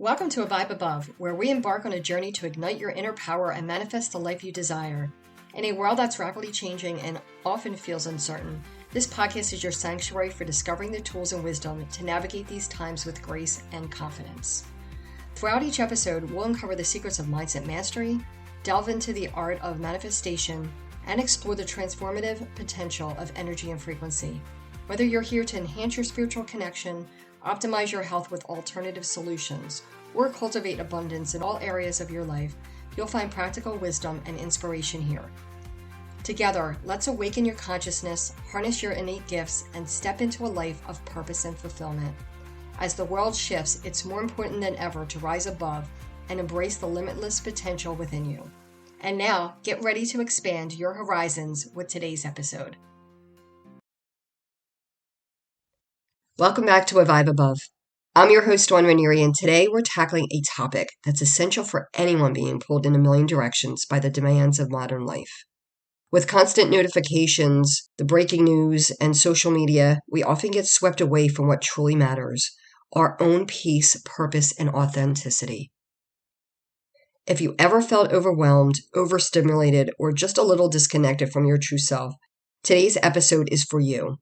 Welcome to A Vibe Above, where we embark on a journey to ignite your inner power and manifest the life you desire. In a world that's rapidly changing and often feels uncertain, this podcast is your sanctuary for discovering the tools and wisdom to navigate these times with grace and confidence. Throughout each episode, we'll uncover the secrets of mindset mastery, delve into the art of manifestation, and explore the transformative potential of energy and frequency. Whether you're here to enhance your spiritual connection, optimize your health with alternative solutions, or cultivate abundance in all areas of your life, you'll find practical wisdom and inspiration here. Together, let's awaken your consciousness, harness your innate gifts, and step into a life of purpose and fulfillment. As the world shifts, it's more important than ever to rise above and embrace the limitless potential within you. And now, get ready to expand your horizons with today's episode. Welcome back to A Vibe Above. I'm your host, Dawn Ranieri, and today we're tackling a topic that's essential for anyone being pulled in a million directions by the demands of modern life. With constant notifications, the breaking news, and social media, we often get swept away from what truly matters, our own peace, purpose, and authenticity. If you ever felt overwhelmed, overstimulated, or just a little disconnected from your true self, today's episode is for you.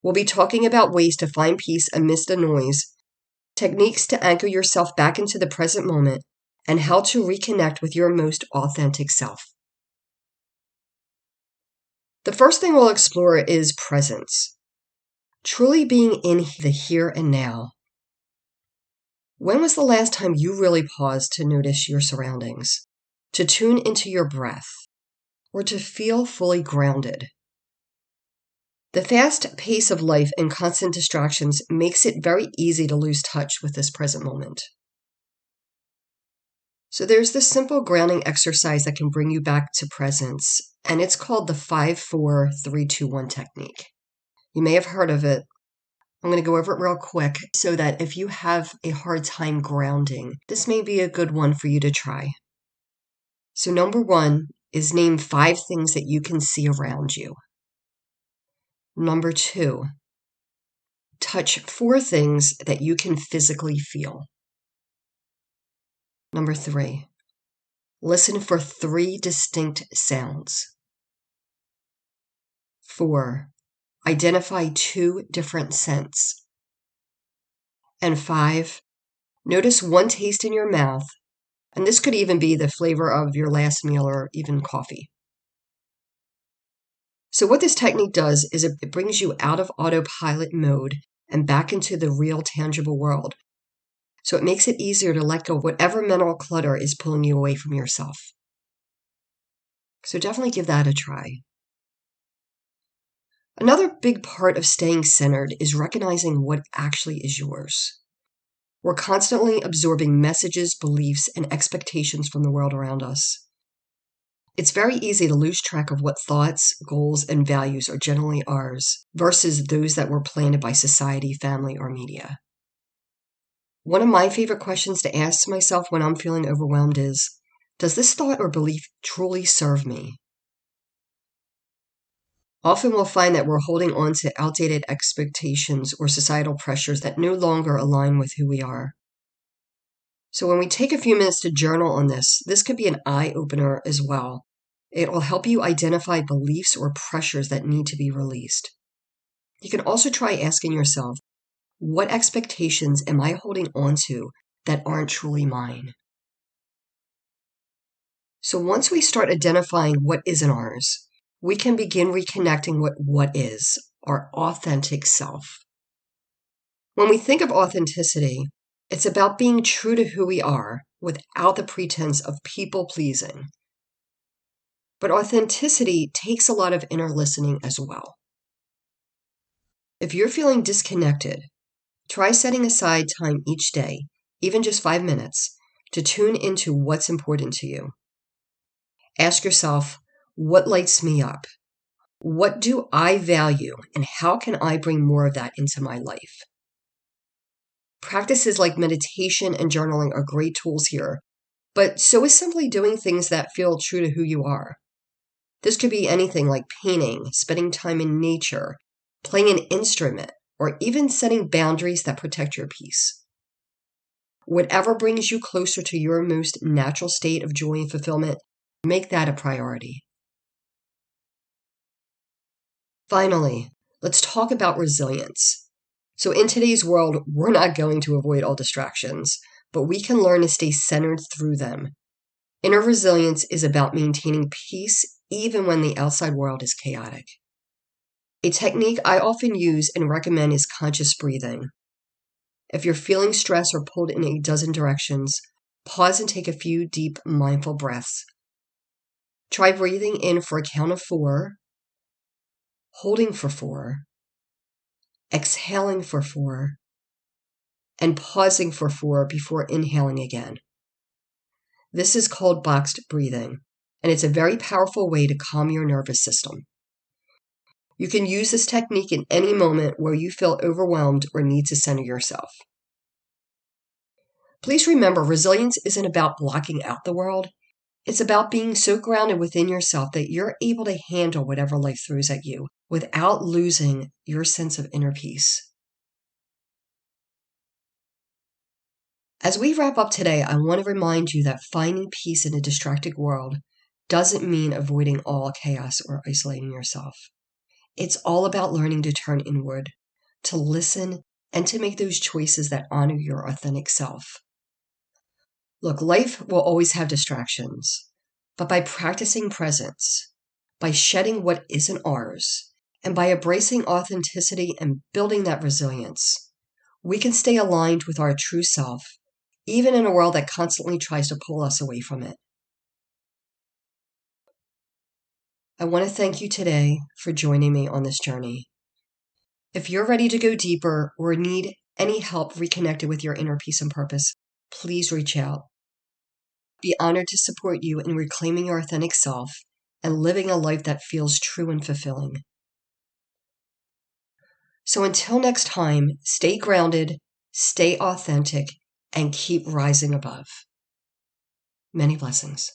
We'll be talking about ways to find peace amidst the noise, techniques to anchor yourself back into the present moment, and how to reconnect with your most authentic self. The first thing we'll explore is presence, truly being in the here and now. When was the last time you really paused to notice your surroundings, to tune into your breath, or to feel fully grounded? The fast pace of life and constant distractions makes it very easy to lose touch with this present moment. So there's this simple grounding exercise that can bring you back to presence, and it's called the 5-4-3-2-1 technique. You may have heard of it. I'm going to go over it real quick so that if you have a hard time grounding, this may be a good one for you to try. So number 1 is name 5 things that you can see around you. Number 2, touch 4 things that you can physically feel. Number 3, listen for 3 distinct sounds. 4, identify 2 different scents. And 5, notice 1 taste in your mouth, and this could even be the flavor of your last meal or even coffee. So what this technique does is it brings you out of autopilot mode and back into the real tangible world. So it makes it easier to let go of whatever mental clutter is pulling you away from yourself. So definitely give that a try. Another big part of staying centered is recognizing what actually is yours. We're constantly absorbing messages, beliefs, and expectations from the world around us. It's very easy to lose track of what thoughts, goals, and values are generally ours versus those that were planted by society, family, or media. One of my favorite questions to ask myself when I'm feeling overwhelmed is, does this thought or belief truly serve me? Often we'll find that we're holding on to outdated expectations or societal pressures that no longer align with who we are. So when we take a few minutes to journal on this could be an eye-opener as well. It will help you identify beliefs or pressures that need to be released. You can also try asking yourself, what expectations am I holding on to that aren't truly mine? So once we start identifying what isn't ours, we can begin reconnecting with what is, our authentic self. When we think of authenticity, it's about being true to who we are without the pretense of people-pleasing. But authenticity takes a lot of inner listening as well. If you're feeling disconnected, try setting aside time each day, even just 5 minutes, to tune into what's important to you. Ask yourself, what lights me up? What do I value, and how can I bring more of that into my life? Practices like meditation and journaling are great tools here, but so is simply doing things that feel true to who you are. This could be anything like painting, spending time in nature, playing an instrument, or even setting boundaries that protect your peace. Whatever brings you closer to your most natural state of joy and fulfillment, make that a priority. Finally, let's talk about resilience. So in today's world, we're not going to avoid all distractions, but we can learn to stay centered through them. Inner resilience is about maintaining peace even when the outside world is chaotic. A technique I often use and recommend is conscious breathing. If you're feeling stressed or pulled in a dozen directions, pause and take a few deep, mindful breaths. Try breathing in for a count of 4, holding for 4, exhaling for 4, and pausing for 4 before inhaling again. This is called boxed breathing, and it's a very powerful way to calm your nervous system. You can use this technique in any moment where you feel overwhelmed or need to center yourself. Please remember, resilience isn't about blocking out the world. It's about being so grounded within yourself that you're able to handle whatever life throws at you without losing your sense of inner peace. As we wrap up today, I want to remind you that finding peace in a distracted world doesn't mean avoiding all chaos or isolating yourself. It's all about learning to turn inward, to listen, and to make those choices that honor your authentic self. Look, life will always have distractions, but by practicing presence, by shedding what isn't ours, and by embracing authenticity and building that resilience, we can stay aligned with our true self, even in a world that constantly tries to pull us away from it. I want to thank you today for joining me on this journey. If you're ready to go deeper or need any help reconnected with your inner peace and purpose, please reach out. Be honored to support you in reclaiming your authentic self and living a life that feels true and fulfilling. So until next time, stay grounded, stay authentic, and keep rising above. Many blessings.